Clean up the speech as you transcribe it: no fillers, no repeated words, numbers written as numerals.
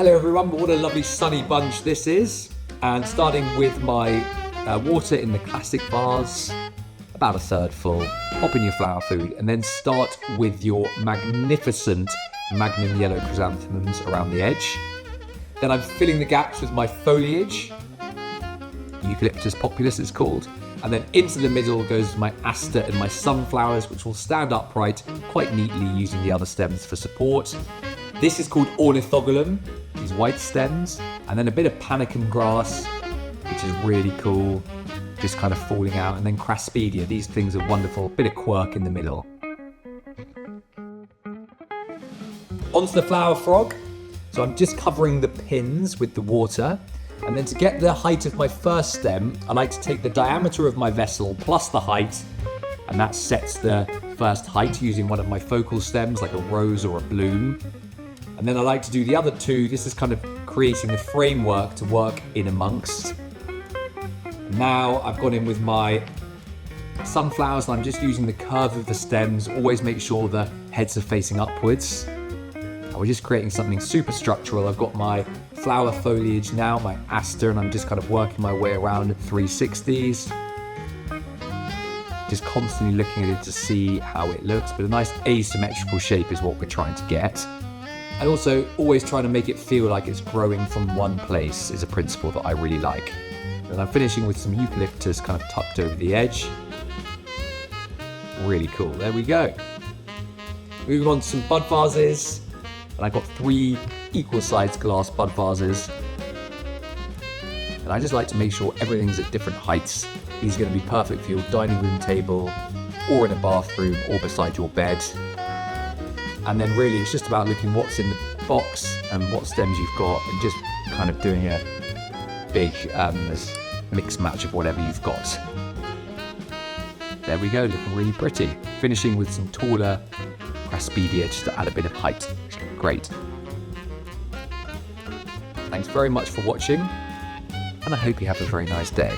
Hello everyone, what a lovely sunny bunch this is. And starting with my water in the classic vase, about a third full. Pop in your flower food and then start with your magnificent Magnum yellow chrysanthemums around the edge. Then I'm filling the gaps with my foliage, eucalyptus populus it's called. And then into the middle goes my aster and my sunflowers, which will stand upright quite neatly using the other stems for support. This is called ornithogalum, these white stems, and then a bit of panicum grass, which is really cool, just kind of falling out, and then craspedia. These things are wonderful, bit of quirk in the middle. Onto the flower frog. So I'm just covering the pins with the water. And then to get the height of my first stem, I like to take the diameter of my vessel plus the height, and that sets the first height using one of my focal stems, like a rose or a bloom. And then I like to do the other two. This is kind of creating the framework to work in amongst. Now I've gone in with my sunflowers, and I'm just using the curve of the stems. Always make sure the heads are facing upwards. And we're just creating something super structural. I've got my flower foliage now, my aster, and I'm just kind of working my way around 360s. Just constantly looking at it to see how it looks, but a nice asymmetrical shape is what we're trying to get. And also always trying to make it feel like it's growing from one place is a principle that I really like. And I'm finishing with some eucalyptus kind of tucked over the edge. Really cool, there we go. Moving on to some bud vases. And I've got 3 equal sized glass bud vases. And I just like to make sure everything's at different heights. These are going to be perfect for your dining room table, or in a bathroom, or beside your bed. And then really it's just about looking what's in the box and what stems you've got, and just kind of doing a big mix match of whatever you've got. There we go, looking really pretty. Finishing with some taller craspedia just to add a bit of height. Great. Thanks very much for watching, and I hope you have a very nice day.